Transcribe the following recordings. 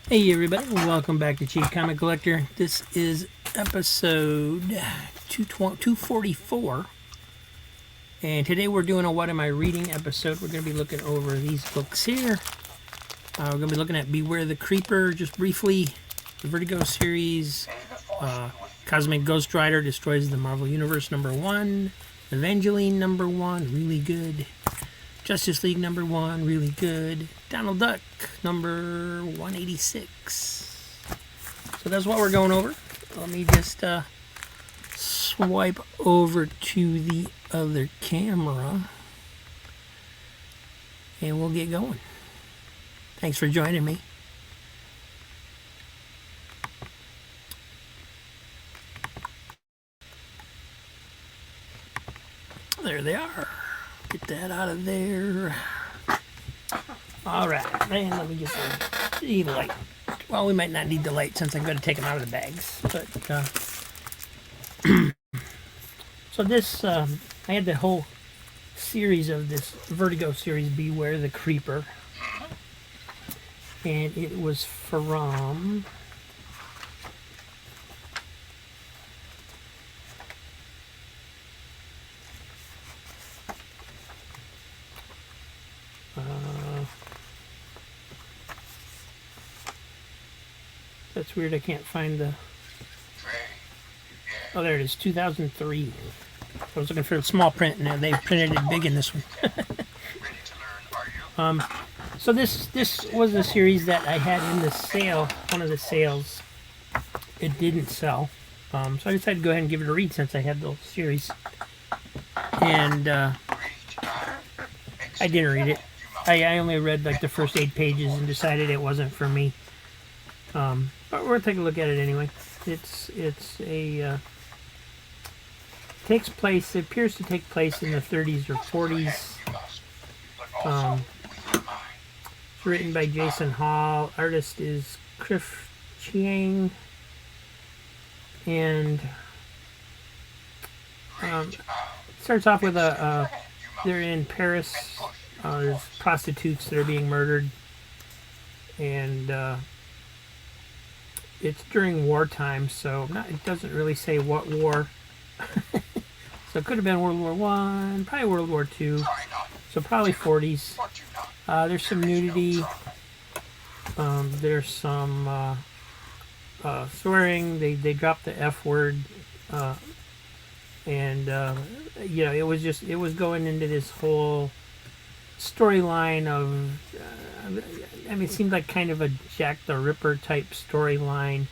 Hey everybody, welcome back to Cheap Comic Collector. This is episode 244, and today we're doing a What Am I Reading episode. We're going to be looking over these books here. We're going to be looking at Beware the Creeper, just briefly, the Vertigo series, Cosmic Ghost Rider Destroys the Marvel Universe #1, Evangeline #1, really good. Justice League #1, really good. Donald Duck number 186. So that's what we're going over. Let me just swipe over to the other camera and we'll get going. Thanks for joining me. There they are. Get that out of there. All right, and let me get the light. Well, we might not need the light since I'm going to take them out of the bags. But so this, I had the whole series of this Vertigo series, Beware the Creeper, and it was from that's weird. I can't find the. Oh, there it is. 2003. I was looking for the small print, and they printed it big in this one. So this was a series that I had in the sale. One of the sales. It didn't sell, so I decided to go ahead and give it a read since I had the series. And I didn't read it. I only read like the first 8 pages and decided it wasn't for me. But we're gonna take a look at it anyway. It's a takes place. It appears to take place in the 30s or 40s. It's written by Jason Hall. Artist is Chris Chiang, and it starts off with they're in Paris. There's prostitutes that are being murdered, and it's during wartime, so it doesn't really say what war. So it could have been World War I, probably World War II, so probably 40s. There's some nudity. There's some swearing. They dropped the F word, and it was going into this whole storyline of. It seemed like kind of a Jack the Ripper type storyline.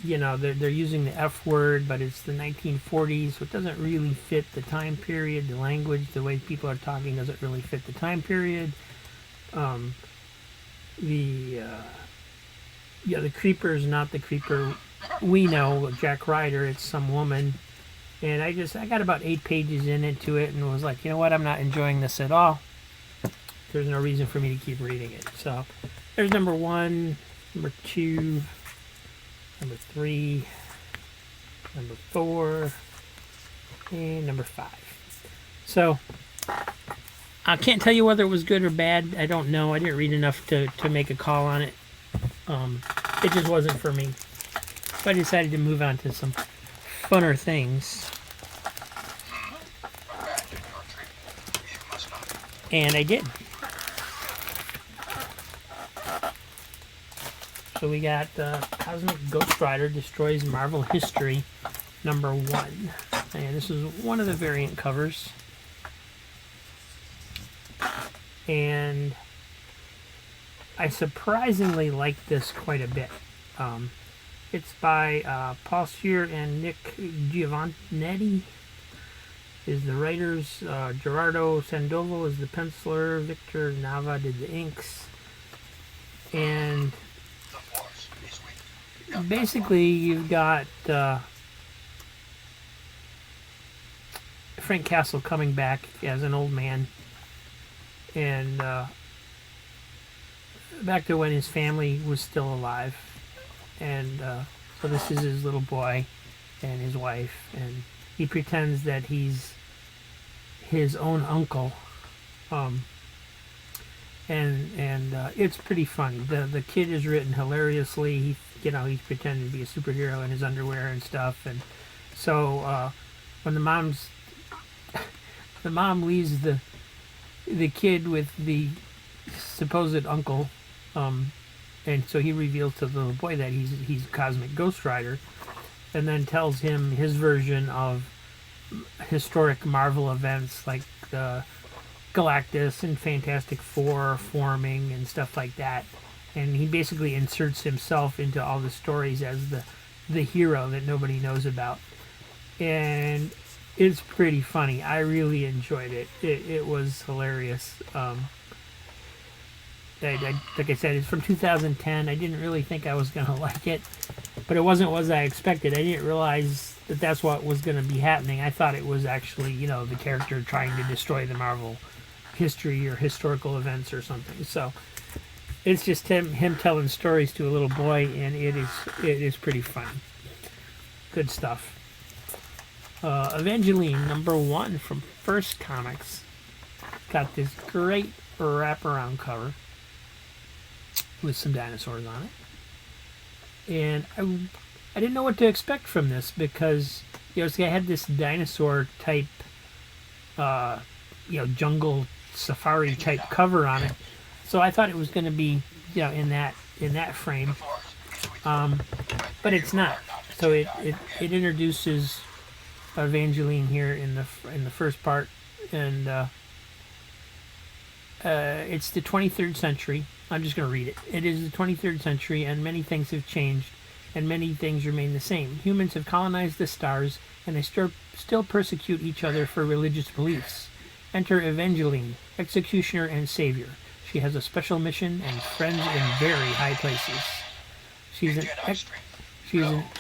They're using the F word, but it's the 1940s, so it doesn't really fit the time period. The language, the way people are talking, doesn't really fit the time period. The creeper is not the creeper we know, Jack Ryder. It's some woman, and I got about 8 pages into it, and was like, you know what, I'm not enjoying this at all. There's no reason for me to keep reading it. So there's #1, #2, #3, #4, and #5. So I can't tell you whether it was good or bad. I don't know. I didn't read enough to make a call on it. It just wasn't for me. So I decided to move on to some funner things. And I did. So we got Cosmic Ghost Rider Destroys Marvel History #1. And this is one of the variant covers. And I surprisingly like this quite a bit. It's by Paul Scheer and Nick Giovannetti is the writers. Gerardo Sandoval is the penciler. Victor Nava did the inks. And basically you've got Frank Castle coming back as an old man, and back to when his family was still alive, and so this is his little boy and his wife, and he pretends that he's his own uncle, and it's pretty funny. The kid is written hilariously. He's pretending to be a superhero in his underwear and stuff, and so when the mom leaves the kid with the supposed uncle, and so he reveals to the little boy that he's Cosmic Ghost Rider, and then tells him his version of historic Marvel events like Galactus and Fantastic Four forming and stuff like that. And he basically inserts himself into all the stories as the hero that nobody knows about. And it's pretty funny. I really enjoyed it. It was hilarious. Like I said, it's from 2010. I didn't really think I was going to like it, but it wasn't what I expected. I didn't realize that that's what was going to be happening. I thought it was actually, the character trying to destroy the Marvel history or historical events or something. So it's just him telling stories to a little boy, and it is pretty fun. Good stuff. Evangeline #1 from First Comics got this great wraparound cover with some dinosaurs on it, and I didn't know what to expect from this because I had this dinosaur type, jungle safari type cover on it, so I thought it was going to be in that frame, but it's not. So it introduces Evangeline here in the first part, and it's the 23rd century. I'm just going to read it. It is the 23rd century, and many things have changed, and many things remain the same. Humans have colonized the stars, and they still persecute each other for religious beliefs. Enter Evangeline, executioner and savior. She has a special mission and friends in very high places. She's an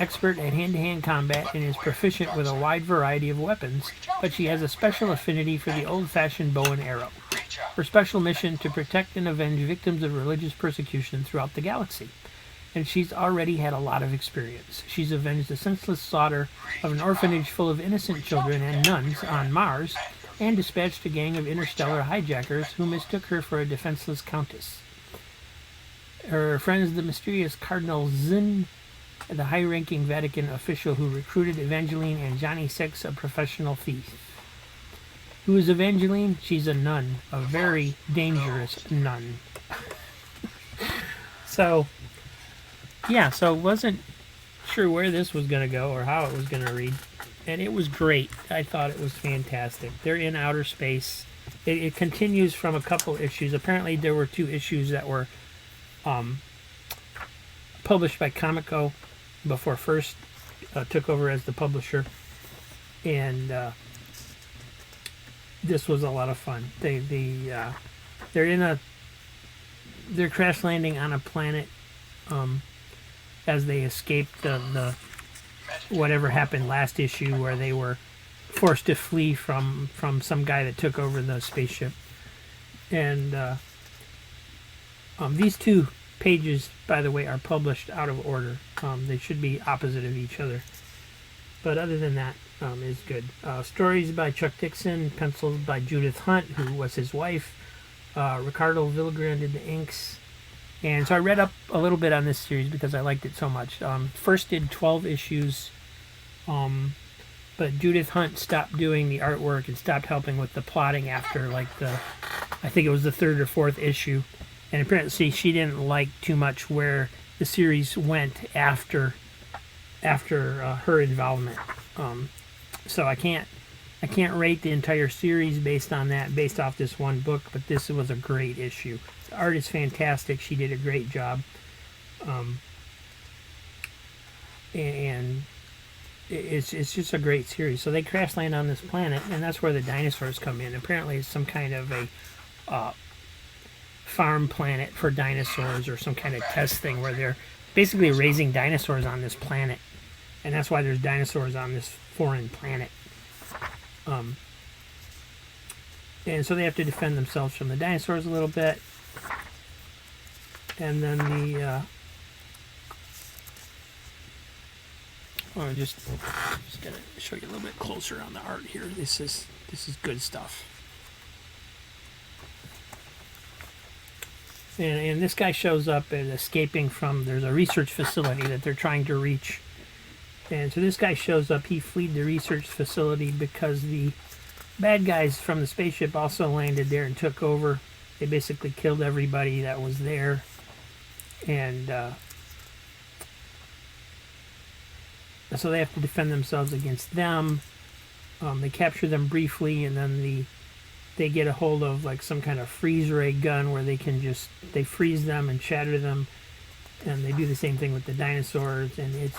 expert at hand-to-hand combat and is proficient with a wide variety of weapons, but she has a special affinity for the old-fashioned bow and arrow. Her special mission to protect and avenge victims of religious persecution throughout the galaxy. And she's already had a lot of experience. She's avenged the senseless slaughter of an orphanage full of innocent children and nuns on Mars, and dispatched a gang of interstellar hijackers who mistook her for a defenseless countess. Her friend is the mysterious Cardinal Zinn, the high-ranking Vatican official who recruited Evangeline, and Johnny Six, a professional thief. Who is Evangeline? She's a nun, a very dangerous nun. So wasn't sure where this was going to go or how it was going to read, and it was great. I thought it was fantastic. They're in outer space. It continues from a couple issues. Apparently there were 2 issues that were published by Comico before First took over as the publisher, and this was a lot of fun. They're crash landing on a planet as they escaped the whatever happened last issue, where they were forced to flee from some guy that took over the spaceship. And these 2 pages, by the way, are published out of order. They should be opposite of each other. But other than that, is good. Stories by Chuck Dixon, pencils by Judith Hunt, who was his wife. Ricardo Villagrán did the inks. And so I read up a little bit on this series because I liked it so much. First did 12 issues, but Judith Hunt stopped doing the artwork and stopped helping with the plotting after I think it was the 3rd or 4th issue. And apparently she didn't like too much where the series went after her involvement. So I can't rate the entire series based off this one book, but this was a great issue. The art is fantastic. She did a great job. And it's just a great series. So they crash land on this planet, and that's where the dinosaurs come in. Apparently it's some kind of a farm planet for dinosaurs, or some kind of test thing where they're basically raising dinosaurs on this planet. And that's why there's dinosaurs on this foreign planet. And so they have to defend themselves from the dinosaurs a little bit. And then I'm just gonna show you a little bit closer on the art here. This is good stuff. And this guy shows up and escaping from, there's a research facility that they're trying to reach. And so this guy shows up. He fled the research facility because the bad guys from the spaceship also landed there and took over. They basically killed everybody that was there. And so they have to defend themselves against them. They capture them briefly, and then they get a hold of like some kind of freeze ray gun where they freeze them and shatter them. And they do the same thing with the dinosaurs, and it's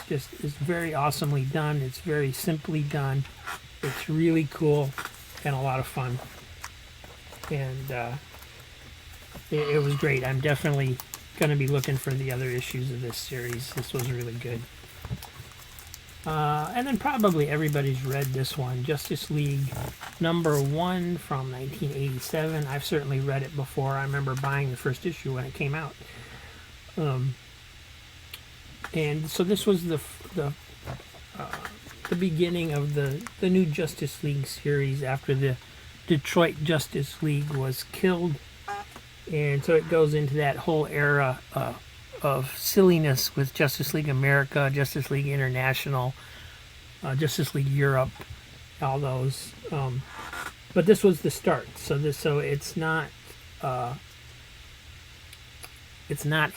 very awesomely done. It's very simply done. It's really cool and a lot of fun. And it was great. I'm definitely going to be looking for the other issues of this series. This was really good. And then probably everybody's read this one, Justice League #1 from 1987. I've certainly read it before. I remember buying the first issue when it came out. And so this was the beginning of the new Justice League series after the Detroit Justice League was killed. And so it goes into that whole era of silliness with Justice League America, Justice League International, Justice League Europe, all those. But this was the start. So it's not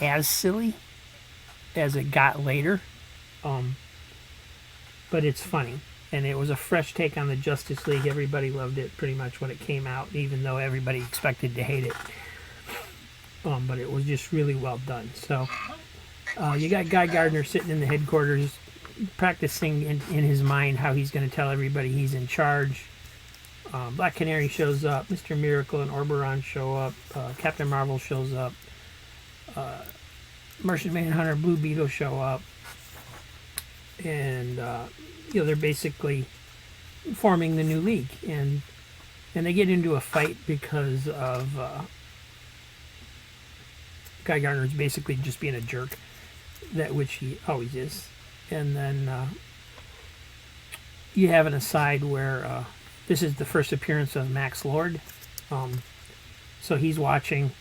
as silly as it got later, but it's funny, and it was a fresh take on the Justice League. Everybody loved it pretty much when it came out, even though everybody expected to hate it. But it was just really well done. So you got Guy Gardner sitting in the headquarters practicing in his mind how he's going to tell everybody he's in charge. Black Canary shows up, Mr. Miracle and Oberon show up, Captain Marvel shows up, Martian Manhunter, Blue Beetle show up, and they're basically forming the new league, and they get into a fight because of Guy Gardner's basically just being a jerk, which he always is. And then you have an aside where this is the first appearance of Max Lord, so he's watching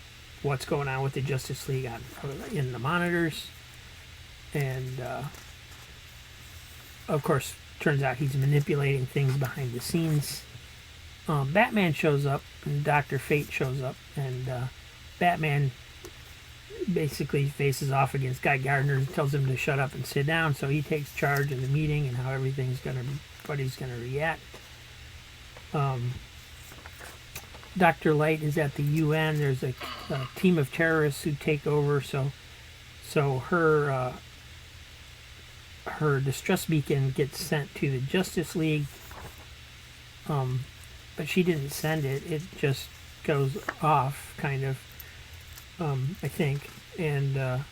what's going on with the Justice League in the monitors, and of course turns out he's manipulating things behind the scenes. Batman shows up, and Dr. Fate shows up, and Batman basically faces off against Guy Gardner and tells him to shut up and sit down, so he takes charge of the meeting and how everybody's gonna react. Dr. Light is at the UN. There's a team of terrorists who take over, so her distress beacon gets sent to the Justice League, but she didn't send it. It just goes off, kind of, I think, and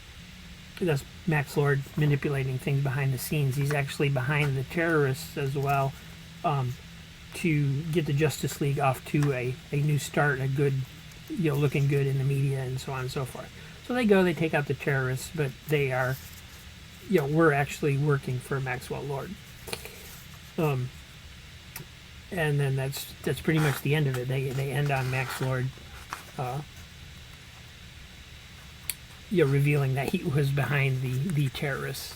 that's Max Lord manipulating things behind the scenes. He's actually behind the terrorists as well, to get the Justice League off to a new start, a good, looking good in the media and so on and so forth. So they take out the terrorists, but they are, we're actually working for Maxwell Lord. And then that's pretty much the end of it. They end on Max Lord, revealing that he was behind the terrorists.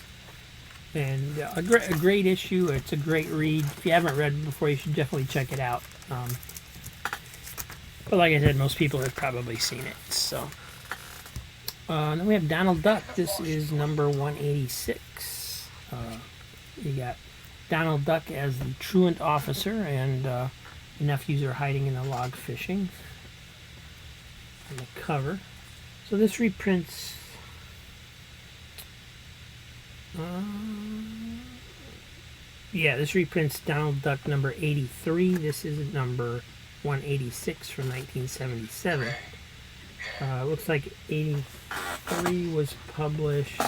And a great issue. It's a great read. If you haven't read it before, you should definitely check it out. But like I said, most people have probably seen it. So then we have Donald Duck. This is number 186. You got Donald Duck as the truant officer, and the nephews are hiding in the log fishing on the cover. So this reprints this reprints Donald Duck number 83. This is number 186 from 1977. Looks like 83 was published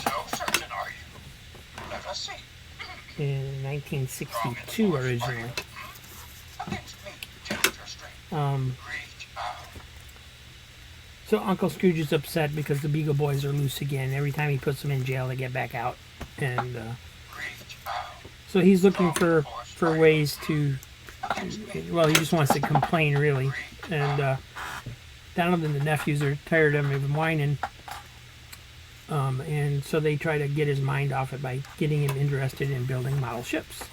in 1962 originally. So Uncle Scrooge is upset because the Beagle Boys are loose again. Every time he puts them in jail, they get back out. And so he's looking for ways to, he just wants to complain, really. And Donald and the nephews are tired of him whining, and so they try to get his mind off it by getting him interested in building model ships.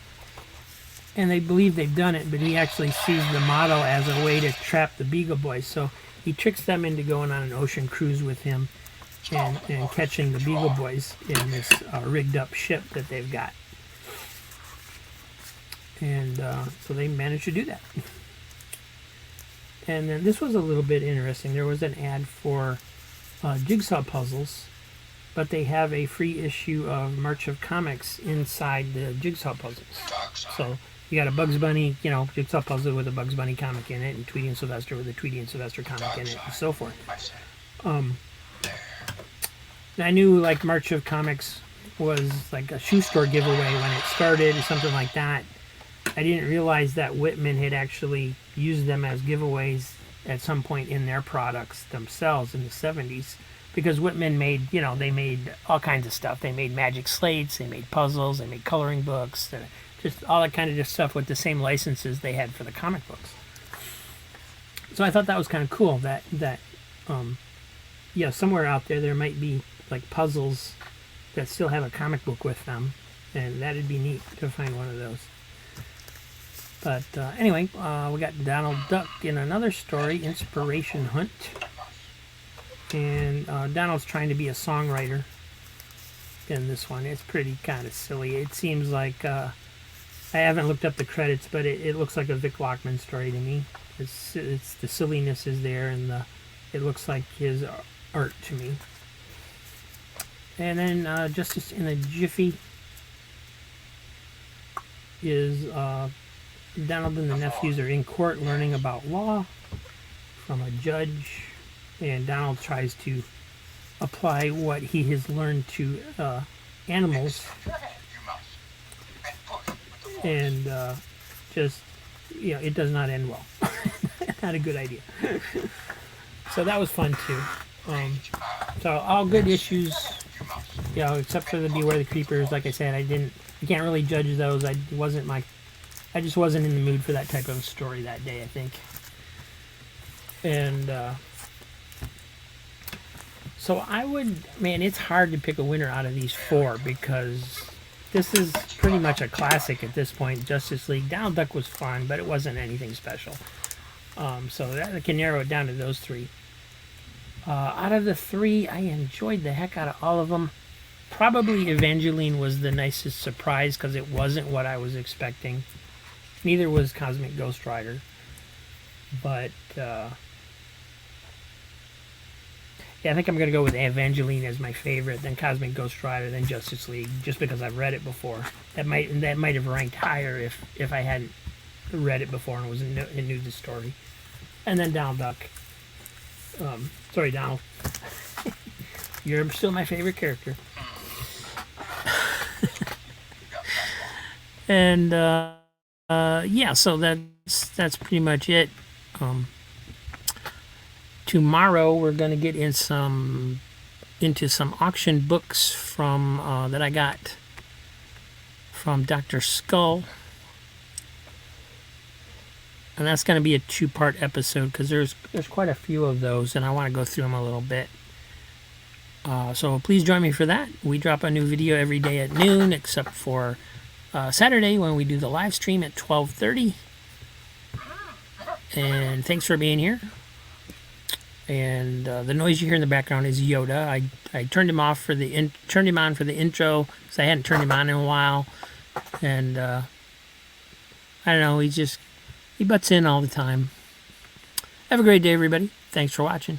And they believe they've done it, but he actually sees the model as a way to trap the Beagle Boys. So he tricks them into going on an ocean cruise with him and catching the Beagle Boys in this rigged up ship that they've got. And so they managed to do that. And then this was a little bit interesting. There was an ad for jigsaw puzzles, but they have a free issue of March of Comics inside the jigsaw puzzles. So you got a Bugs Bunny, jigsaw puzzle with a Bugs Bunny comic in it, and Tweety and Sylvester with a Tweety and Sylvester comic in it, and so forth. I knew like March of Comics was like a shoe store giveaway when it started, or something like that. I didn't realize that Whitman had actually used them as giveaways at some point in their products themselves in the 70s. Because Whitman made, they made all kinds of stuff. They made magic slates, they made puzzles, they made coloring books, just all that kind of just stuff with the same licenses they had for the comic books. So I thought that was kind of cool that somewhere out there might be like puzzles that still have a comic book with them, and that'd be neat to find one of those. But anyway, we got Donald Duck in another story, Inspiration Hunt. And Donald's trying to be a songwriter in this one. It's pretty kind of silly. It seems like, I haven't looked up the credits, but it looks like a Vic Lockman story to me. It's the silliness is there, and it looks like his art to me. And then Justice in a Jiffy is Donald and the nephews are in court learning about law from a judge, and Donald tries to apply what he has learned to animals, and it does not end well. Not a good idea. So that was fun too. So all good issues, except for the Beware the Creepers. Like I said, I can't really judge those. I just wasn't in the mood for that type of story that day, I think. And so it's hard to pick a winner out of these four, because this is pretty much a classic at this point. Justice League. Donald Duck was fun, but it wasn't anything special. So that can narrow it down to those three. Out of the three, I enjoyed the heck out of all of them. Probably Evangeline was the nicest surprise, because it wasn't what I was expecting. Neither was Cosmic Ghost Rider. But, I think I'm going to go with Evangeline as my favorite, then Cosmic Ghost Rider, then Justice League, just because I've read it before. That might have ranked higher if I hadn't read it before and knew the story. And then Donald Duck. Sorry, Donald. You're still my favorite character. And so that's pretty much it. Tomorrow we're going to get into some auction books from that I got from Dr. Skull. And that's going to be a 2-part episode, because there's quite a few of those, and I want to go through them a little bit. So please join me for that. We drop a new video every day at noon, except for Saturday, when we do the live stream at 12:30. And thanks for being here. And the noise you hear in the background is Yoda. I turned him off turned him on for the intro, because I hadn't turned him on in a while. And I don't know, he butts in all the time. Have a great day, everybody. Thanks for watching.